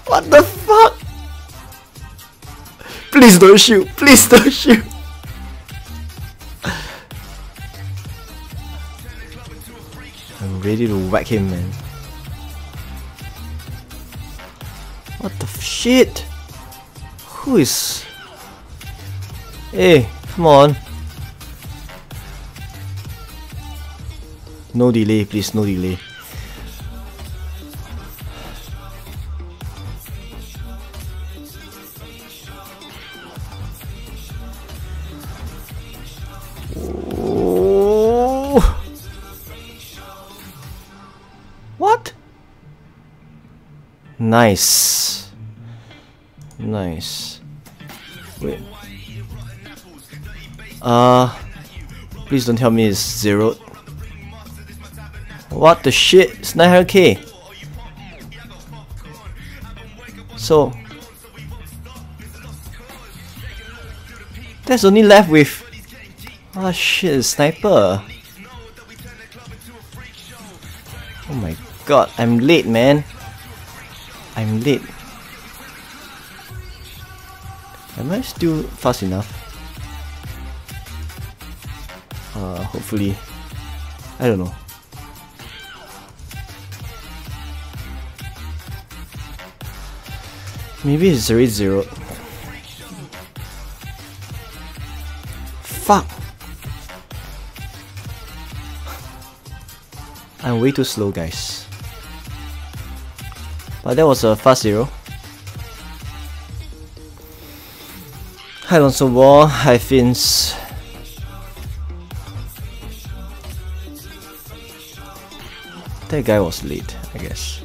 What the fuck? Please don't shoot. Please don't shoot. I'm ready to whack him, man. What the shit? Who is... Hey, come on. No delay, please, no delay. Oh. What? Nice. Nice. Wait. Please don't tell me it's zeroed. What the shit? It's 900k. So that's only left with... Oh shit, sniper. Oh my god, I'm late, man. I'm late. Am I still fast enough? Hopefully. I don't know. Maybe it's already zero. Fuck! I'm way too slow, guys. But that was a fast zero. Hi Alonso Wall, hi Fins. That guy was late, I guess.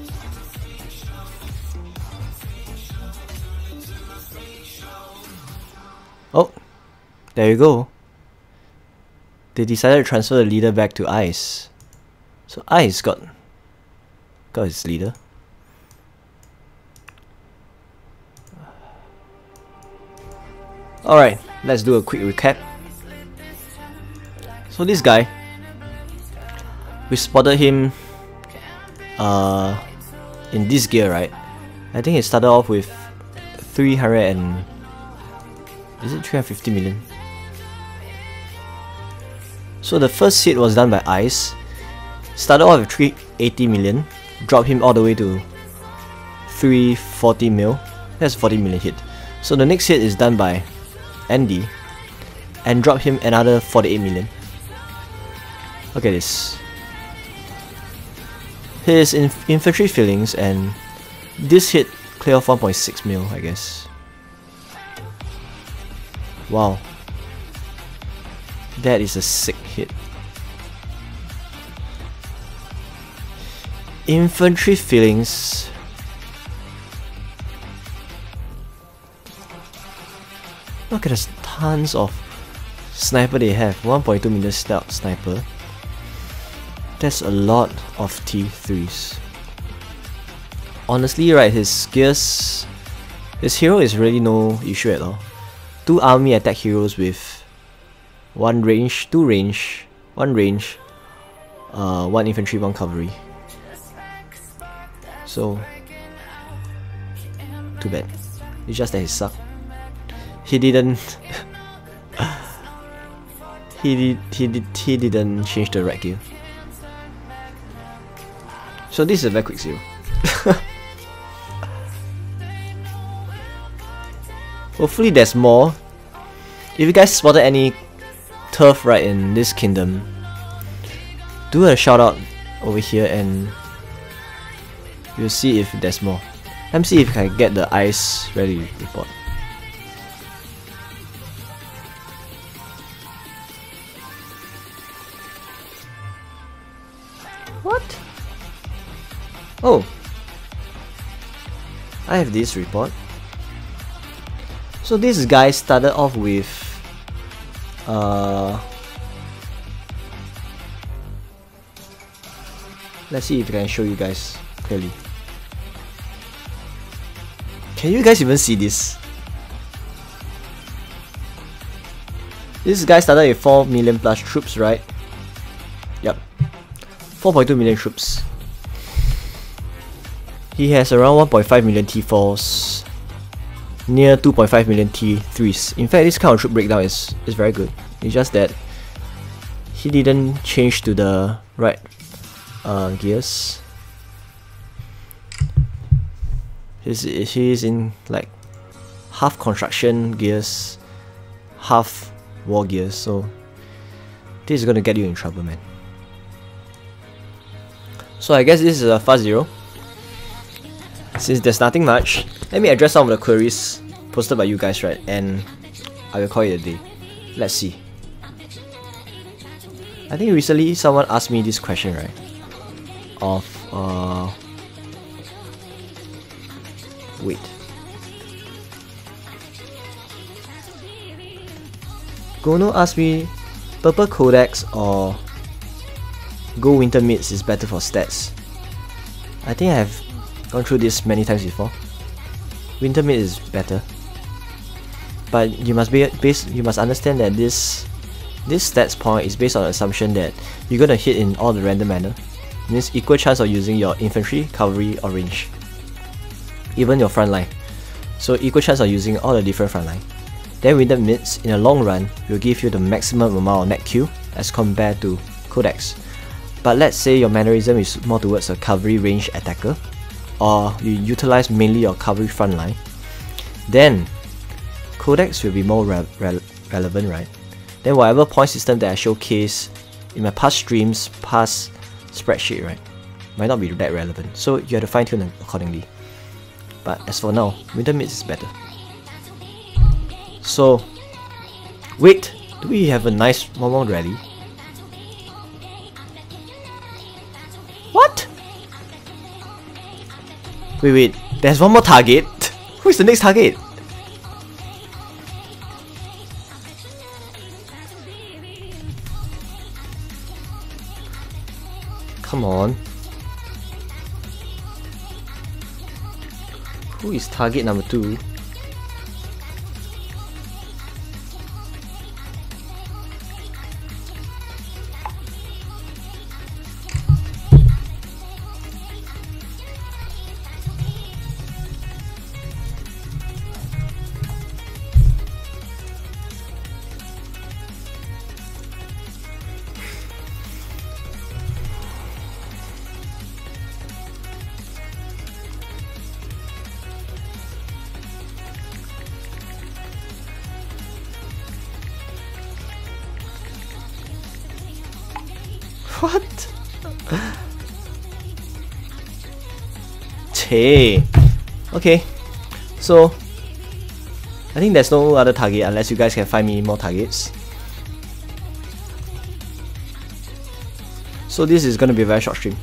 Oh, there you go. They decided to transfer the leader back to Ice. So Ice got his leader. Alright, let's do a quick recap. So this guy, we spotted him in this gear, right? I think it started off with 300 and... is it 350 million? So the first hit was done by Ice. Started off with 380 million, dropped him all the way to 340 mil. That's 40 million hit. So the next hit is done by Andy and dropped him another 48 million. Look at this. His infantry fillings and this hit clear off 1.6 mil, I guess. Wow. That is a sick hit. Infantry fillings. Look at the tons of sniper they have. 1.2 million stealth sniper. That's a lot of T3s. Honestly, right, his gears, his hero is really no issue at all. 2 army attack heroes with 1 range, 2 range, 1 range, 1 infantry, 1 cavalry. So, too bad. It's just that he sucked. He didn't. he didn't change the red gear. So this is a very quick zero. Hopefully there's more. If you guys spotted any turf right in this kingdom, do a shout out over here and we'll see if there's more. Let me see if I can get the ice ready report. What? Oh, I have this report. So this guy started off with let's see if I can show you guys clearly. Can you guys even see this? This guy started with 4 million plus troops, right? Yep. 4.2 million troops. He has around 1.5 million T4s, near 2.5 million T3s. In fact, this kind of troop breakdown is very good. It's just that he didn't change to the right gears. He's in like half construction gears, half war gears, so this is gonna get you in trouble, man. So I guess this is a fast 0. Since there's nothing much, let me address some of the queries posted by you guys, right? And I will call it a day. Let's see. I think recently someone asked me this question, right? Of wait. Gono asked me, purple codex or gold winter mids is better for stats. I think I have gone through this many times before. Winter mid is better, but you must understand that this stats point is based on the assumption that you're gonna hit in all the random manner. It means equal chance of using your infantry, cavalry, or range, even your front line. So equal chance of using all the different front line. Then winter mids in the long run will give you the maximum amount of net Q as compared to codex. But let's say your mannerism is more towards a cavalry range attacker, or you utilize mainly your cavalry front line, then codex will be more relevant, right? Then whatever point system that I showcase in my past streams, past spreadsheet, right, might not be that relevant. So you have to fine tune accordingly. But as for now, winter mids is better. So wait, do we have a nice 1-1 rally? What? Wait, there's one more target? Who is the next target? Come on. Who is target number 2? What? Che. Okay. So I think there's no other target unless you guys can find me more targets. So this is gonna be a very short stream.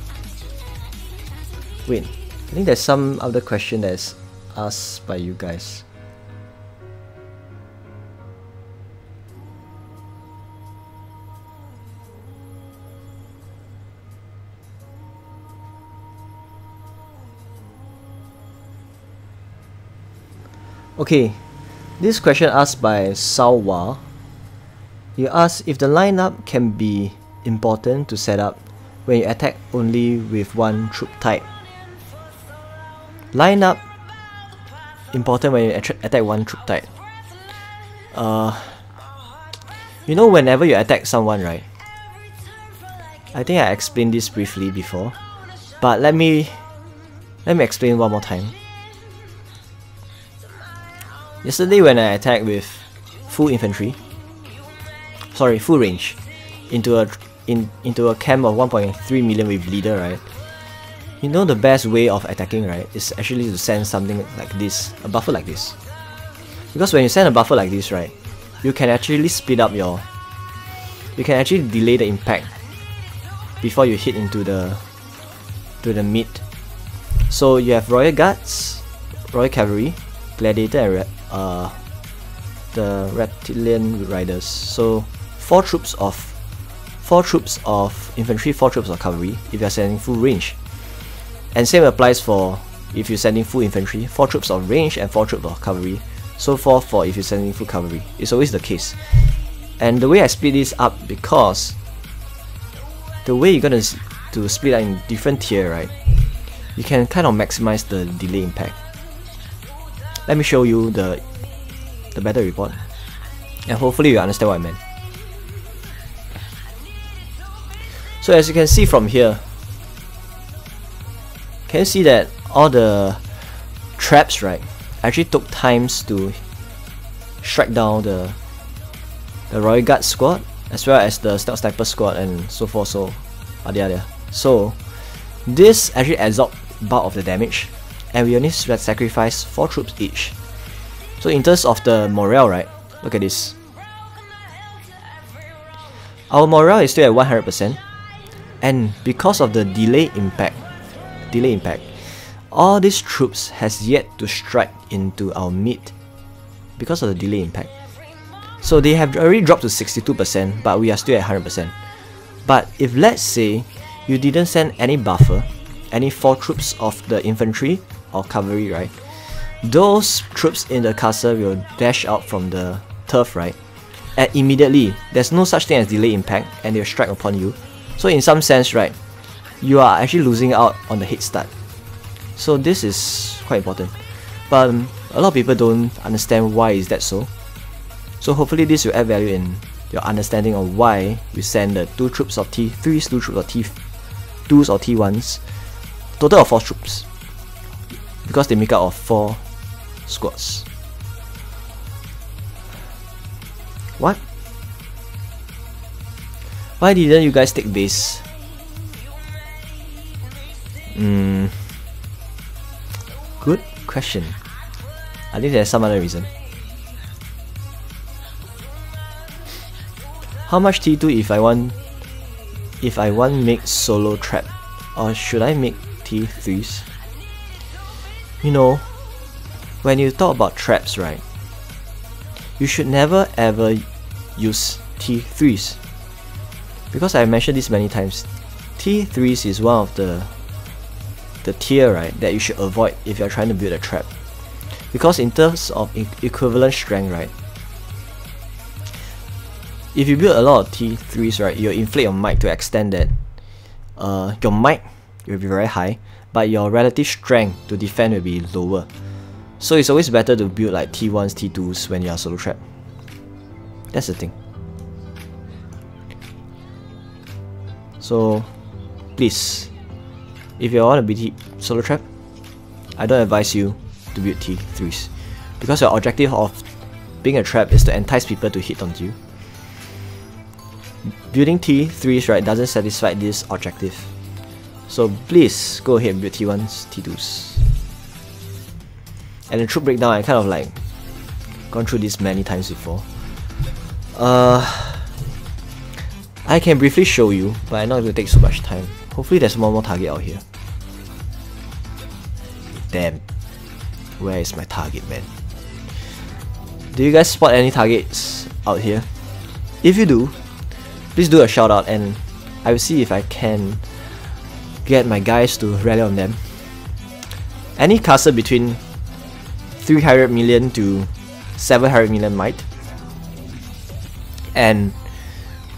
Wait, I think there's some other question that's asked by you guys. Okay, this question asked by Salwa. He asked if the lineup can be important to set up when you attack only with one troop type. Lineup important when you attack one troop type. You know, whenever you attack someone, right? I think I explained this briefly before, but let me explain one more time. Yesterday when I attacked with full infantry, sorry, full range, into a camp of 1.3 million with leader, right? You know the best way of attacking, right, is actually to send something like this, a buffer like this. Because when you send a buffer like this, right, you can actually speed up you can actually delay the impact before you hit into the mid. So you have Royal Guards, Royal Cavalry, Gladiator, and the Reptilian Riders. So 4 troops of infantry, 4 troops of cavalry if you are sending full range. And same applies for if you're sending full infantry, 4 troops of range and 4 troops of cavalry. So 4 if you're sending full cavalry. It's always the case. And the way I split this up, because the way you're gonna to split up in different tier, right? You can kind of maximize the delay impact. Let me show you the battle report, and hopefully you understand what I meant. So as you can see from here, can you see that all the traps, right, actually took times to strike down the Royal Guard squad, as well as the Stealth Sniper squad, and so forth. So this actually absorbed bulk of the damage, and we only sacrifice 4 troops each. So in terms of the morale, right, look at this. Our morale is still at 100%, and because of the delay impact, all these troops has yet to strike into our mid because of the delay impact. So they have already dropped to 62%, but we are still at 100%. But if let's say you didn't send any buffer, any 4 troops of the infantry or cavalry, right, those troops in the castle will dash out from the turf, right, and immediately there's no such thing as delay impact, and they'll strike upon you. So in some sense, right, you are actually losing out on the head start. So this is quite important, but a lot of people don't understand why is that so. So hopefully this will add value in your understanding of why you send the 2 troops of T3s, 2 troops of T2s or T1s, total of 4 troops, because they make up of 4 squads. What? Why didn't you guys take base? Good question. I think there's some other reason. How much T2 if I want make solo trap, or should I make T3s? You know, when you talk about traps, right, you should never ever use T3s, because I mentioned this many times. T3s is one of the tier, right, that you should avoid if you're trying to build a trap, because in terms of equivalent strength, right, if you build a lot of T3s, right, you'll inflate your might to extend that your might will be very high, but your relative strength to defend will be lower. So it's always better to build like T1s, T2s when you are solo trap. That's the thing. So please, if you want to be solo trap, I don't advise you to build T3s, because your objective of being a trap is to entice people to hit on you. Building T3s, right, doesn't satisfy this objective. So please go ahead and build T1s, T2s. And the troop breakdown, I kind of like gone through this many times before. I can briefly show you, but I know it will take so much time. Hopefully there's one more target out here. Damn, where is my target, man? Do you guys spot any targets out here? If you do, please do a shout out, and I will see if I can get my guys to rally on them. Any castle between 300 million to 700 million might, and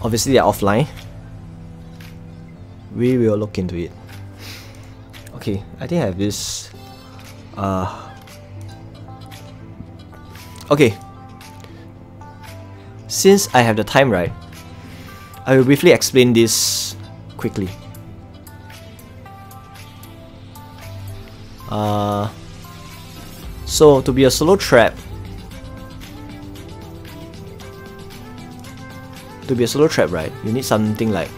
obviously they're offline, we will look into it. Okay, I think I have this. Okay, since I have the time, right, I will briefly explain this quickly. So to be a solo trap, right, you need something like,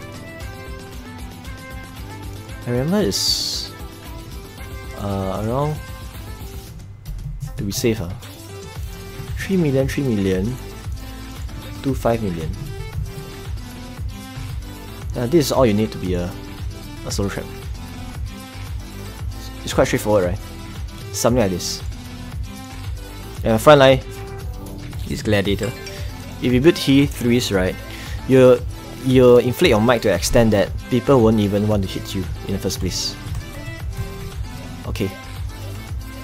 I remember it's around, to be safe, 3 million to 5 million. This is all you need to be a solo trap. It's quite straightforward, right? Something like this. And front line is Gladiator. If you build T3s, right, you inflate your might to extend that people won't even want to hit you in the first place. Okay.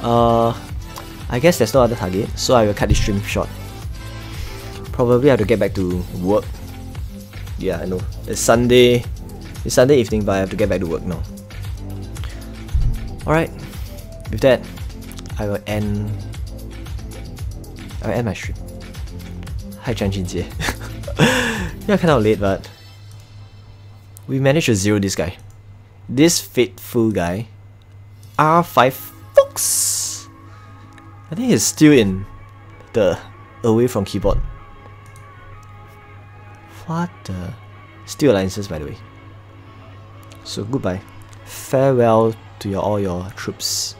I guess there's no other target, so I will cut this stream short. Probably have to get back to work. Yeah, I know. It's Sunday. It's Sunday evening, but I have to get back to work now. Alright. With that, I will end my stream. Hi, Chan Jie. Yeah, kind of late, but we managed to zero this guy. This faithful guy, R5 Fox. I think he's still in the away from keyboard. What the? Still alliances, by the way. So goodbye. Farewell to all your troops.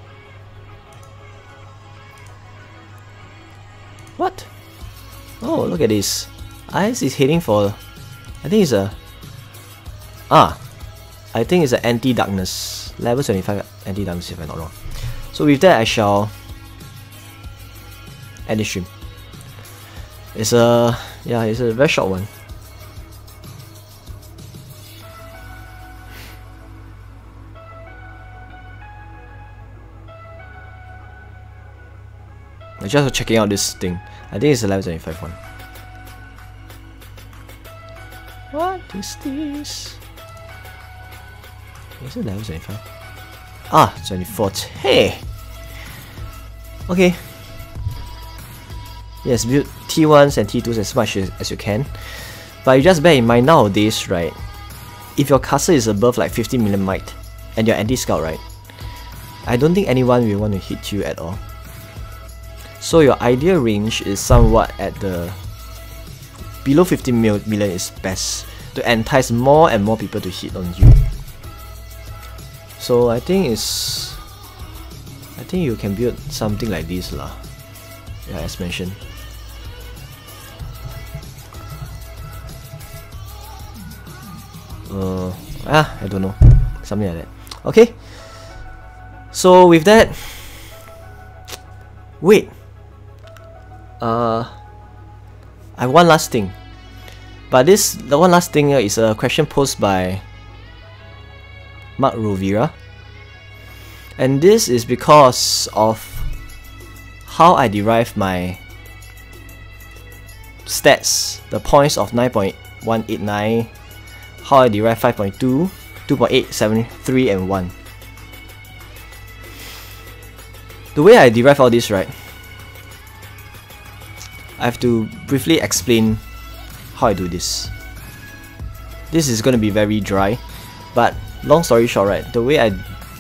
What? Oh, look at this. IS is heading for, I think it's a, I think it's an anti-darkness, level 75 anti-darkness if I'm not wrong. So with that, I shall end this stream. It's a very short one. I'm just checking out this thing. I think it's a level 75 one. What is this? Is it level 75? Ah, 24. Hey! Okay. Yes, build T1s and T2s as much as you can. But you just bear in mind nowadays, right? If your castle is above like 50 million might and you're anti-scout, right? I don't think anyone will want to hit you at all. So your ideal range is somewhat at the below 50 million is best to entice more and more people to hit on you. So I think you can build something like this lah. Yeah, as mentioned. I don't know, something like that. Okay. So with that, wait. I have one last thing, but the one last thing is a question posed by Mark Rovira, and this is because of how I derive my stats, the points of 9.189, how I derive 5.2, 2.8, 7, 3, and 1. The way I derive all this, right? I have to briefly explain how I do this. This is going to be very dry, but long story short, right, the way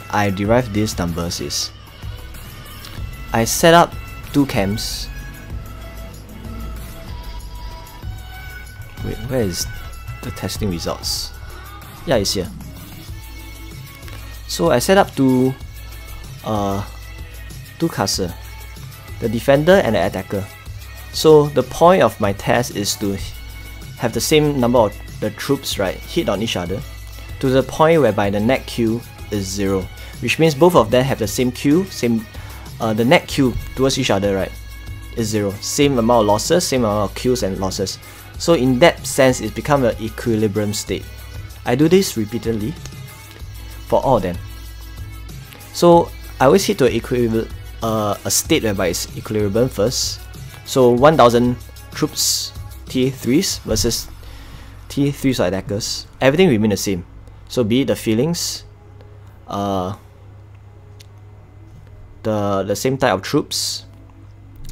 I derive these numbers is I set up 2 camps. Wait, where is the testing results? Yeah, it's here. So I set up two castle, the defender and the attacker. So the point of my test is to have the same number of the troops, right, hit on each other to the point whereby the net Q is 0, which means both of them have the same Q, the net Q towards each other, right, is 0. Same amount of losses, same amount of Qs and losses. So in that sense, it's become an equilibrium state. I do this repeatedly for all of them. So I always hit to a state whereby it's equilibrium first. So 1000 troops T3s versus T3s or attackers, everything remain the same. So be it the feelings, the same type of troops,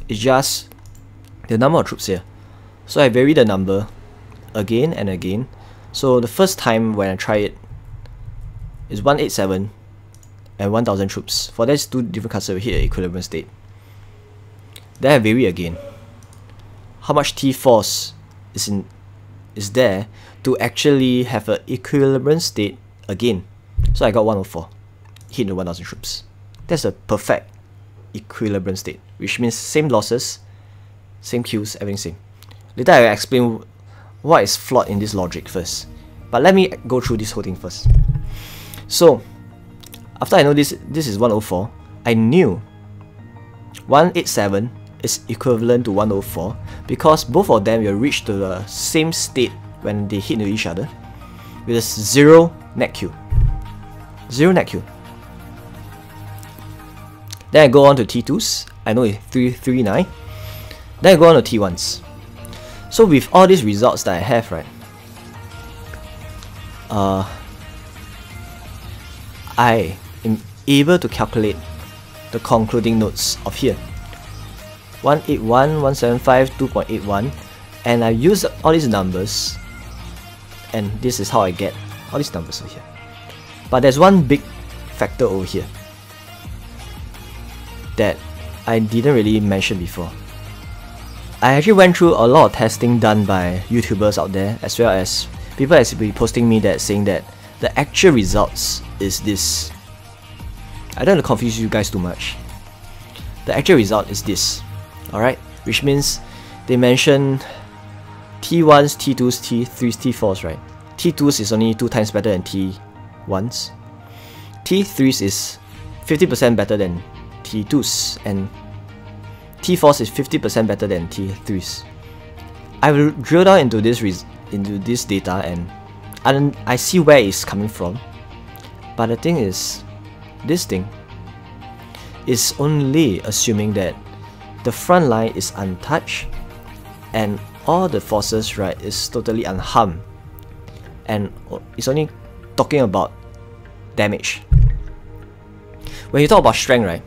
it's just the number of troops here. So I vary the number again and again. So the first time when I try it is 187 and 1000 troops. For these 2 different castles, we hit an equilibrium state. Then I vary again. How much T-force is there to actually have an equilibrium state again? So I got 104, hit the 1000 troops. That's a perfect equilibrium state, which means same losses, same Qs, everything same. Later I will explain what is flawed in this logic first. But let me go through this whole thing first. So after I know this is 104, I knew 187 is equivalent to 104 because both of them will reach to the same state when they hit into each other with 0 net Q. 0 net Q. Then I go on to T2s. I know it's 339. Then I go on to T1s. So with all these results that I have, right, I am able to calculate the concluding nodes of here. 181, 175, 2.81, and I use all these numbers, and this is how I get all these numbers over here. But there's one big factor over here that I didn't really mention before. I actually went through a lot of testing done by YouTubers out there, as well as people actually posting me that saying that the actual results is this. I don't want to confuse you guys too much. The actual result is this, alright? Which means they mention T1s, T2s, T3s, T4s, right? T2s is only 2 times better than T1s. T3s is 50% better than T2s, and T4s is 50% better than T3s. I will drill down into this data, and I see where it's coming from. But the thing is, this thing is only assuming that the front line is untouched and all the forces, right, is totally unharmed, and it's only talking about damage. When you talk about strength, right,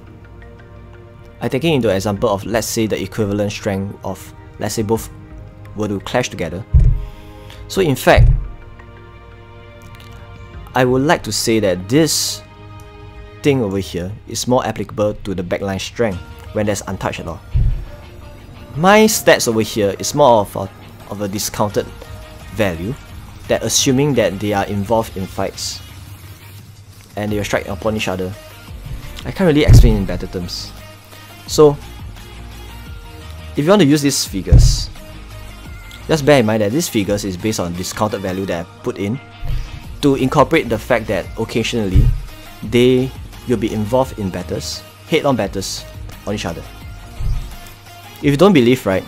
I'm taking into an example of, let's say, the equivalent strength of, let's say, both were to clash together. So in fact, I would like to say that this thing over here is more applicable to the backline strength when there's untouched at all. My stats over here is more of a discounted value, that assuming that they are involved in fights and they will strike upon each other. I can't really explain in better terms. So if you want to use these figures, just bear in mind that these figures is based on discounted value that I put in to incorporate the fact that occasionally they will be involved in battles, head-on battles on each other. If you don't believe, right,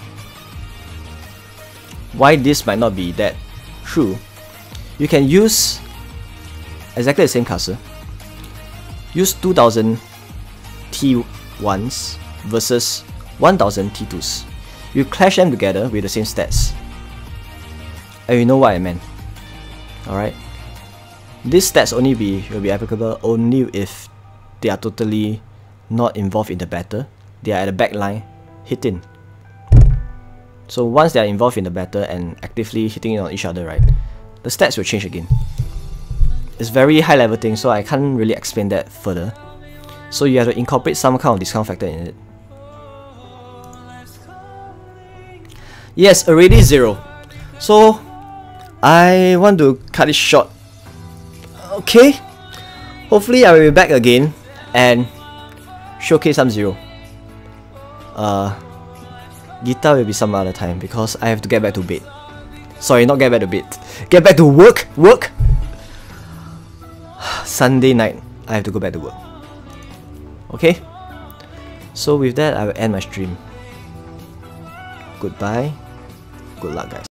why this might not be that true, you can use exactly the same castle, use 2000 T1s versus 1000 T2s. You clash them together with the same stats, and you know what I meant. Alright? These stats will be applicable only if they are totally not involved in the battle. They are at the back line hitting. So once they are involved in the battle and actively hitting on each other, right, the stats will change again. It's very high level thing, so I can't really explain that further. So you have to incorporate some kind of discount factor in it. Yes, already 0. So I want to cut it short. Okay, hopefully I will be back again and showcase some 0. Guitar will be some other time because I have to get back to bed. Sorry, not get back to bed. Get back to work. Sunday night, I have to go back to work. Okay? So with that, I will end my stream. Goodbye. Good luck, guys.